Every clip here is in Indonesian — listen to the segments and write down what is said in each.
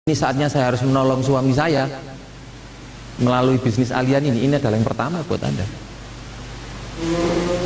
Ini saatnya saya harus menolong suami saya melalui bisnis alien ini. Ini adalah yang pertama buat Anda.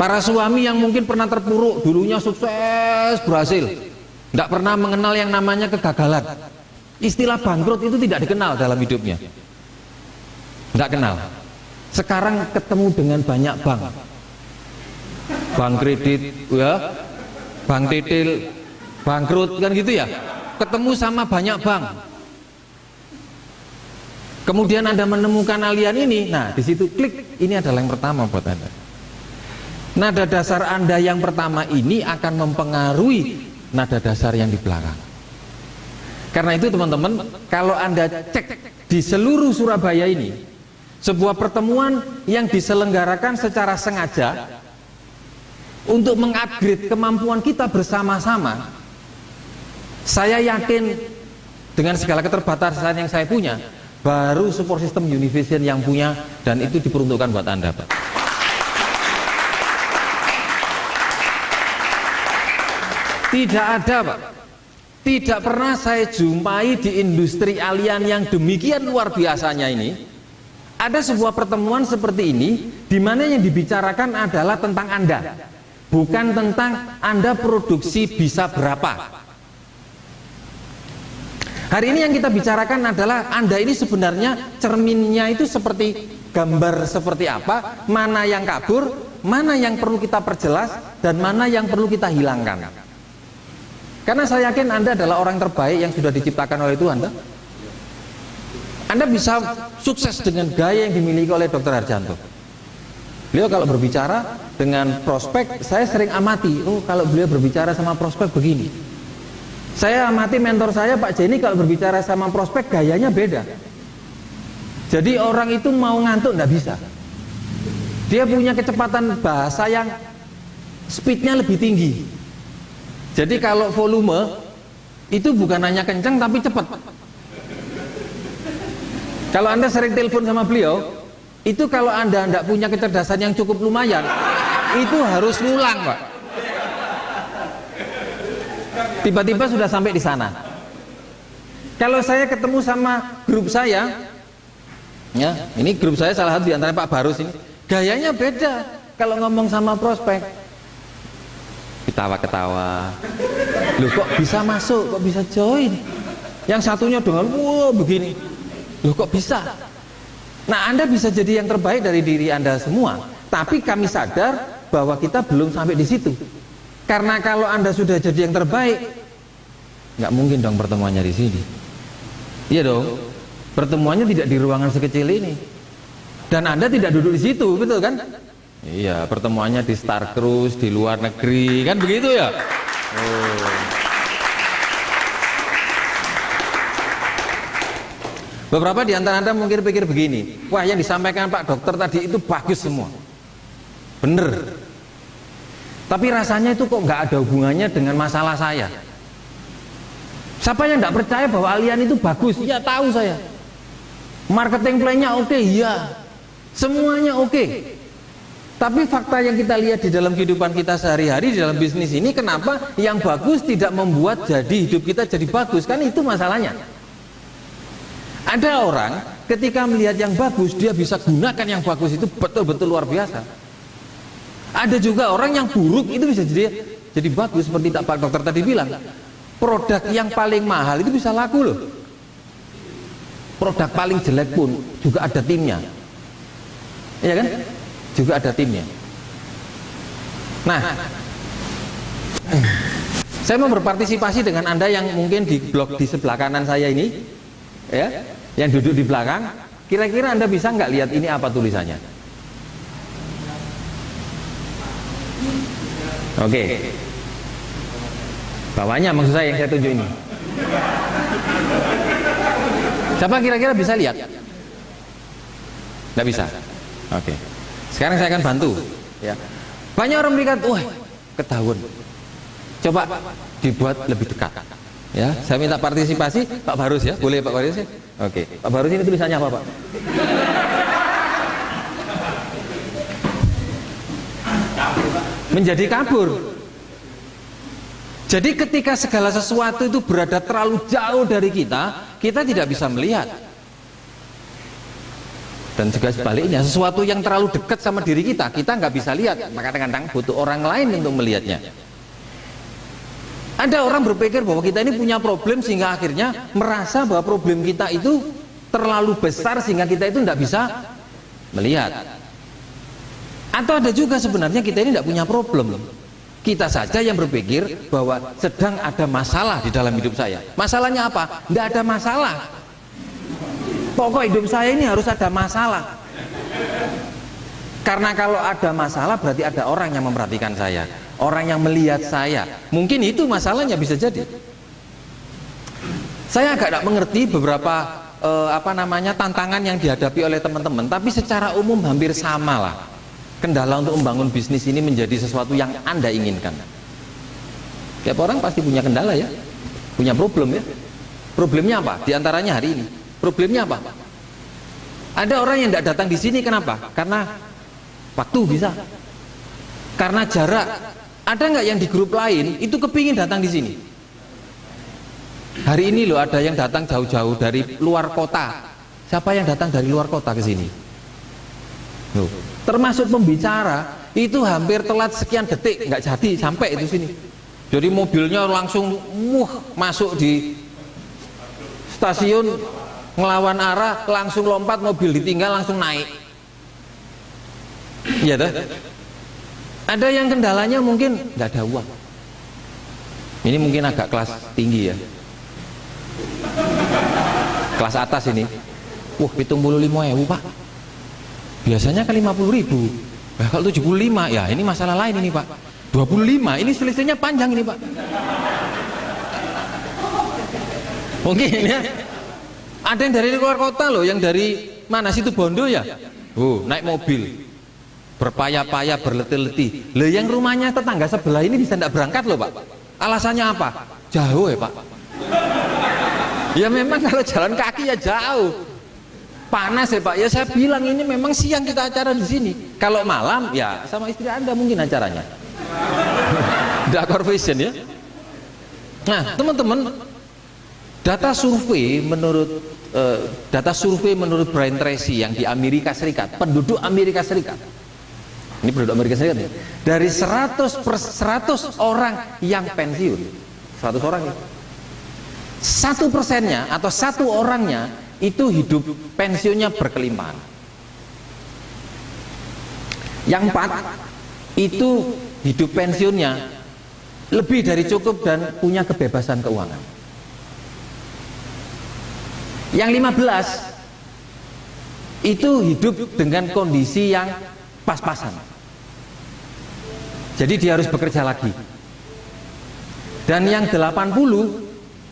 Para suami yang mungkin pernah terpuruk, dulunya sukses, berhasil, nggak pernah mengenal yang namanya kegagalan. Istilah bangkrut itu tidak dikenal dalam hidupnya, nggak kenal. Sekarang ketemu dengan banyak bank, bank kredit, ya, bank titil, bangkrut kan gitu ya. Ketemu sama banyak bank. Kemudian Anda menemukan alien ini, nah di situ klik, ini adalah yang pertama buat Anda. Nada dasar Anda yang pertama ini akan mempengaruhi nada dasar yang di belakang. Karena itu teman-teman, kalau Anda cek di seluruh Surabaya ini, sebuah pertemuan yang diselenggarakan secara sengaja untuk mengupgrade kemampuan kita bersama-sama, saya yakin dengan segala keterbatasan yang saya punya, baru support system Univision yang punya, dan itu diperuntukkan buat Anda, Pak. Tidak ada, Pak. Tidak pernah saya jumpai di industri alien yang demikian luar biasanya ini. Ada sebuah pertemuan seperti ini, di mana yang dibicarakan adalah tentang Anda, bukan tentang Anda produksi bisa berapa. Hari ini yang kita bicarakan adalah Anda ini sebenarnya cerminnya itu seperti gambar seperti apa, mana yang kabur, mana yang perlu kita perjelas, dan mana yang perlu kita hilangkan. Karena saya yakin Anda adalah orang terbaik yang sudah diciptakan oleh Tuhan. Anda bisa sukses dengan gaya yang dimiliki oleh Dr. Harjanto. Beliau kalau berbicara dengan prospek, saya sering amati, oh kalau beliau berbicara sama prospek begini. Saya amati mentor saya Pak Jenny, kalau berbicara sama prospek gayanya beda. Jadi orang itu mau ngantuk nggak bisa. Dia punya kecepatan bahasa yang speednya lebih tinggi. Jadi kalau volume itu bukan hanya kencang tapi cepat. Kalau Anda sering telepon sama beliau, itu kalau Anda tidak punya kecerdasan yang cukup lumayan, itu harus ngulang, Pak. Tiba-tiba sudah sampai di sana. Kalau saya ketemu sama grup saya, ya, ini grup saya salah satu di antara Pak Barus ini, gayanya beda. Kalau ngomong sama prospek, ketawa-ketawa. Loh kok bisa masuk, kok bisa join? Yang satunya dengan wow begini. Loh kok bisa? Nah, Anda bisa jadi yang terbaik dari diri Anda semua. Tapi kami sadar bahwa kita belum sampai di situ. Karena kalau Anda sudah jadi yang terbaik, nggak mungkin dong pertemuannya di sini. Iya dong, pertemuannya tidak di ruangan sekecil ini. Dan Anda tidak duduk di situ, betul kan? Iya, pertemuannya di Star Cruise, di luar negeri, kan begitu ya? Oh. Beberapa di antara Anda mungkin pikir begini, wah yang disampaikan Pak Dokter tadi itu bagus semua. Bener. Tapi rasanya itu kok nggak ada hubungannya dengan masalah saya. Siapa yang nggak percaya bahwa alien itu bagus? Ya tahu saya. Marketing plan-nya oke, iya. Semuanya oke. Tapi fakta yang kita lihat di dalam kehidupan kita sehari-hari, di dalam bisnis ini, kenapa yang bagus tidak membuat jadi hidup kita jadi bagus? Kan itu masalahnya. Ada orang ketika melihat yang bagus, dia bisa gunakan yang bagus itu betul-betul luar biasa. Ada juga orang yang buruk itu bisa jadi bagus, seperti Pak Dokter tadi bilang. Produk yang paling mahal itu bisa laku loh. Produk paling jelek pun juga ada timnya. Iya kan? Juga ada timnya. Nah, saya mau berpartisipasi dengan Anda yang mungkin di blog di sebelah kanan saya ini, ya, yang duduk di belakang. Kira-kira Anda bisa nggak lihat ini apa tulisannya? Oke. Bawahnya maksud saya yang saya tunjuk ini. Siapa kira-kira bisa lihat? Nggak bisa. Oke. Sekarang saya akan bantu. Ya. Banyak orang berikan, wah ketahuan. Coba dibuat lebih dekat. Ya, saya minta partisipasi Pak Barus ya, boleh Pak Barus ya? Oke. Pak Barus ini tulisannya apa Pak? Menjadi kabur. Jadi ketika segala sesuatu itu berada terlalu jauh dari kita, kita tidak bisa melihat. Dan juga sebaliknya, sesuatu yang terlalu dekat sama diri kita nggak bisa lihat, maka kadang-kadang butuh orang lain untuk melihatnya. Ada orang berpikir bahwa kita ini punya problem sehingga akhirnya merasa bahwa problem kita itu terlalu besar sehingga kita itu tidak bisa melihat. Atau ada juga sebenarnya kita ini tidak punya problem. Kita saja yang berpikir bahwa sedang ada masalah di dalam hidup saya. Masalahnya apa? Tidak ada masalah. Pokok hidup saya ini harus ada masalah. Karena kalau ada masalah berarti ada orang yang memperhatikan saya, orang yang melihat saya. Mungkin itu masalahnya, bisa jadi. Saya agak tidak mengerti beberapa tantangan yang dihadapi oleh teman-teman, tapi secara umum hampir sama lah. Kendala untuk membangun bisnis ini menjadi sesuatu yang Anda inginkan. Tiap orang pasti punya kendala ya, punya problem ya. Problemnya apa? Di antaranya hari ini. Problemnya apa? Ada orang yang tidak datang di sini, kenapa? Karena waktu bisa. Karena jarak. Ada nggak yang di grup lain itu kepingin datang di sini? Hari ini loh ada yang datang jauh-jauh dari luar kota. Siapa yang datang dari luar kota ke sini? Loh, termasuk pembicara itu hampir telat sekian detik, nggak jadi sampai itu sini. Jadi mobilnya langsung masuk di stasiun, ngelawan arah, langsung lompat, mobil ditinggal, langsung naik. Iya dah. Ada yang kendalanya mungkin nggak ada uang. Ini mungkin agak kelas tinggi ya, kelas atas ini. Wah, 75.000 Pak. Biasanya kan 50.000. Nah, kalau 75 ya ini masalah lain ini Pak. 25 ini selisihnya panjang ini Pak. Mungkin ya. Ada yang dari luar kota loh, yang dari mana, situ Bondo ya? Oh, naik mobil berpayah-payah, berletih-letih. Loh, yang rumahnya tetangga sebelah ini bisa tidak berangkat loh Pak. Alasannya apa? Jauh ya Pak. Ya memang kalau jalan kaki ya jauh. Panas ya Pak. Ya saya bilang ini memang siang kita acara di sini. Kalau malam ya sama istri Anda mungkin acaranya. Dakor Vision ya. Nah teman-teman, data survei menurut Brian Tracy yang di Amerika Serikat, penduduk Amerika Serikat. Ini penduduk Amerika Serikat ya. Dari 100 orang yang pensiun, 100 orang ya. 1%-nya atau 1 orangnya itu hidup pensiunnya berkelimpahan. Yang 4 itu hidup pensiunnya lebih dari cukup dan punya kebebasan keuangan. Yang 15 itu hidup dengan kondisi yang pas-pasan. Jadi dia harus bekerja lagi. Dan yang 80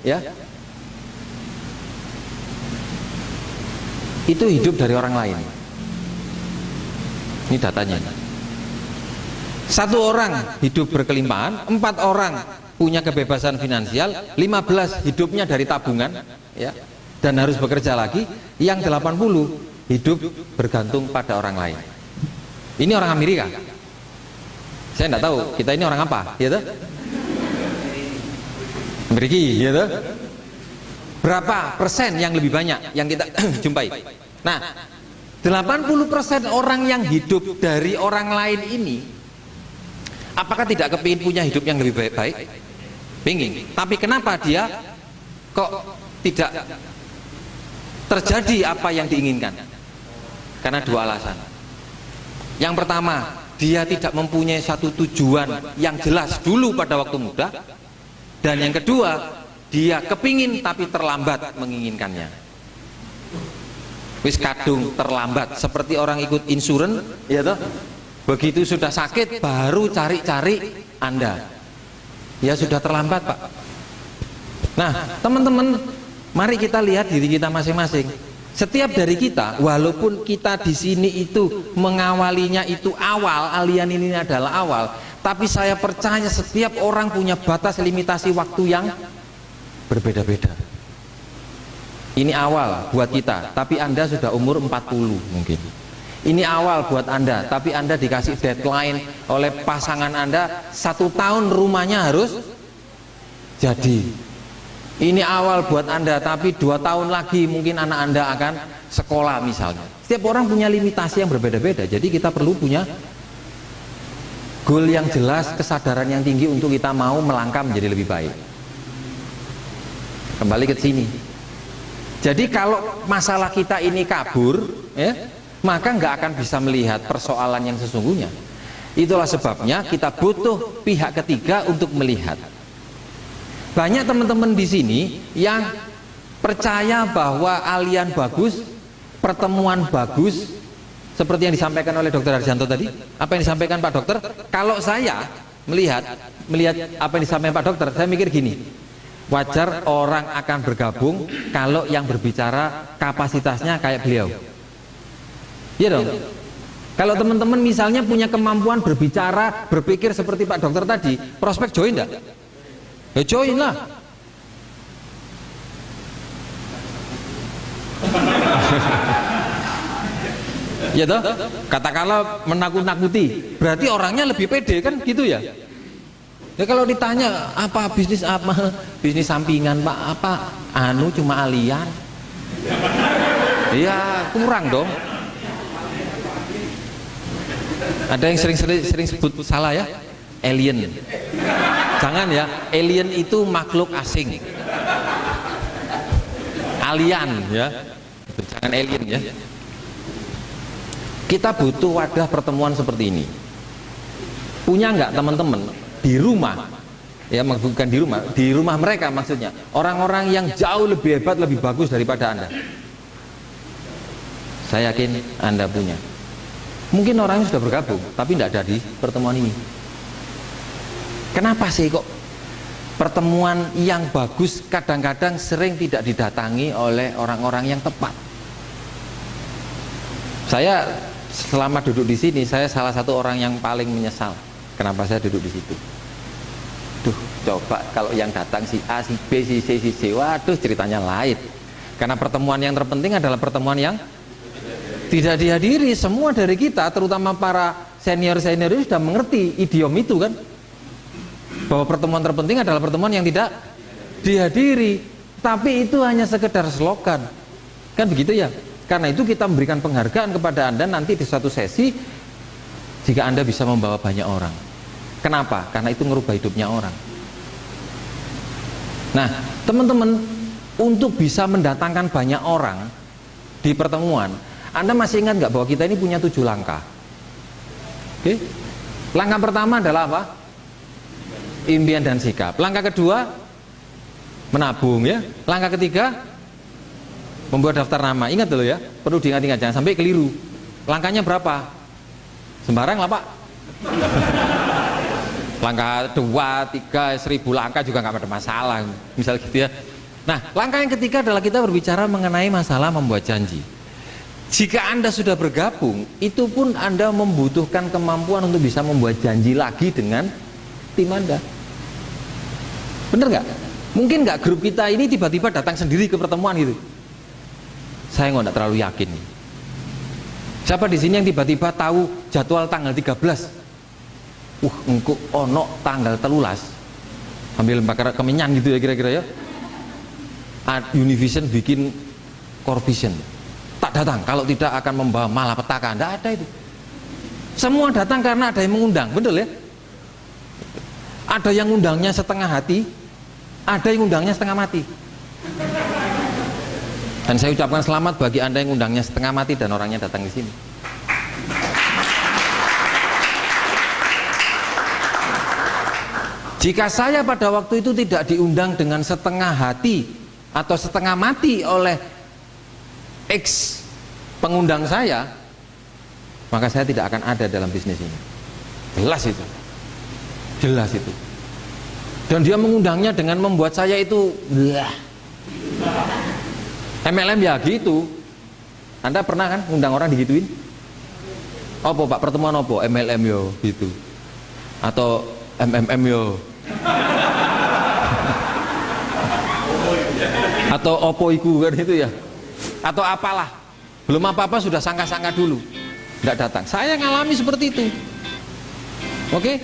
ya, itu hidup dari orang lain. Ini datanya. 1 orang hidup berkelimpahan, 4 orang punya kebebasan finansial, 15 hidupnya dari tabungan ya, dan harus bekerja lagi. Yang 80 hidup bergantung pada orang lain. Ini orang Amerika. Saya tidak tahu kita ini orang apa, ya toh? Amerika, ya toh? Berapa persen yang lebih banyak yang kita jumpai? Nah, 80% orang yang hidup dari orang lain ini, apakah tidak kepingin punya hidup yang lebih baik? Pingin. Tapi kenapa dia kok tidak terjadi apa yang diinginkan? Karena 2 alasan. Yang pertama, dia tidak mempunyai satu tujuan yang jelas dulu pada waktu muda. Dan yang kedua, dia kepingin tapi terlambat menginginkannya. Wis kadung terlambat, seperti orang ikut insurans ya toh. Begitu sudah sakit baru cari-cari Anda. Ya sudah terlambat Pak. Nah teman-teman, mari kita lihat diri kita masing-masing. Setiap dari kita, walaupun kita di sini itu mengawalinya itu awal, alian ini adalah awal, tapi saya percaya setiap orang punya batas limitasi waktu yang berbeda-beda. Ini awal buat kita, tapi Anda sudah umur 40 mungkin. Ini awal buat Anda, tapi Anda dikasih deadline oleh pasangan Anda 1 tahun rumahnya harus jadi. Ini awal buat Anda, tapi 2 tahun lagi mungkin anak Anda akan sekolah misalnya. Setiap orang punya limitasi yang berbeda-beda, jadi kita perlu punya goal yang jelas, kesadaran yang tinggi untuk kita mau melangkah menjadi lebih baik. Kembali ke sini. Jadi kalau masalah kita ini kabur, ya, maka nggak akan bisa melihat persoalan yang sesungguhnya. Itulah sebabnya kita butuh pihak ketiga untuk melihat. Banyak teman-teman di sini yang percaya bahwa alian bagus, pertemuan bagus, seperti yang disampaikan oleh Dr. Harjanto tadi. Apa yang disampaikan Pak Dokter? Kalau saya melihat apa yang disampaikan Pak Dokter, saya mikir gini, wajar orang akan bergabung kalau yang berbicara kapasitasnya kayak beliau. Iya dong. Kalau teman-teman misalnya punya kemampuan berbicara, berpikir seperti Pak Dokter tadi, prospek join enggak? Ya join lah. Ya toh, katakanlah menakut-nakuti, berarti orangnya lebih pede kan gitu ya. Ya kalau ditanya apa bisnis apa, bisnis sampingan Pak, apa anu cuma alian. Ya kurang dong. Ada yang sering sebut salah ya, alien. Jangan ya, alien itu makhluk asing. Alien ya, jangan alien ya. Kita butuh wadah pertemuan seperti ini. Punya nggak teman-teman di rumah? Ya bukan di rumah mereka maksudnya. Orang-orang yang jauh lebih hebat, lebih bagus daripada Anda. Saya yakin Anda punya. Mungkin orangnya sudah bergabung, tapi tidak ada di pertemuan ini. Kenapa sih kok pertemuan yang bagus kadang-kadang sering tidak didatangi oleh orang-orang yang tepat? Saya selama duduk di sini, saya salah satu orang yang paling menyesal. Kenapa saya duduk di situ? Duh, coba kalau yang datang si A, si B, si C, si C, waduh ceritanya lain. Karena pertemuan yang terpenting adalah pertemuan yang tidak dihadiri. Semua dari kita, terutama para senior-senior ini sudah mengerti idiom itu kan, bahwa pertemuan terpenting adalah pertemuan yang tidak dihadiri. Tapi itu hanya sekedar slogan, kan begitu ya. Karena itu kita memberikan penghargaan kepada Anda nanti di suatu sesi jika Anda bisa membawa banyak orang. Kenapa? Karena itu merubah hidupnya orang. Nah teman-teman, untuk bisa mendatangkan banyak orang di pertemuan, Anda masih ingat nggak bahwa kita ini punya 7 langkah? Oke? Langkah pertama adalah apa? Impian dan sikap. Langkah kedua, menabung ya. Langkah ketiga, membuat daftar nama. Ingat dulu ya, perlu diingat-ingat, jangan sampai keliru. Langkahnya berapa? Sembarang lah Pak. Langkah 2, 3, 1000 langkah juga nggak ada masalah, misal gitu ya. Nah, langkah yang ketiga adalah kita berbicara mengenai masalah membuat janji. Jika Anda sudah bergabung, itu pun Anda membutuhkan kemampuan untuk bisa membuat janji lagi dengan tim Anda. Bener nggak? Mungkin nggak grup kita ini tiba-tiba datang sendiri ke pertemuan gitu? Saya nggak terlalu yakin. Siapa di sini yang tiba-tiba tahu jadwal tanggal 13? Engko ono tanggal 13. Ambil bakar kemenyan gitu ya kira-kira ya. Univision bikin core vision. Tak datang kalau tidak akan membawa malapetaka. Tidak ada itu. Semua datang karena ada yang mengundang, betul ya? Ada yang undangnya setengah hati, ada yang undangnya setengah mati. Dan saya ucapkan selamat bagi Anda yang undangnya setengah mati dan orangnya datang di sini. Jika saya pada waktu itu tidak diundang dengan setengah hati atau setengah mati oleh X pengundang saya, maka saya tidak akan ada dalam bisnis ini. Jelas itu. Jelas itu. Dan dia mengundangnya dengan membuat saya itu MLM ya gitu. Anda pernah kan undang orang digituin? Opo Pak, pertemuan opo? MLM yo gitu. Atau MMM yo. Atau opo iku kan itu ya. Atau apalah, belum apa-apa sudah sangka-sangka dulu, tidak datang. Saya ngalami seperti itu. Oke,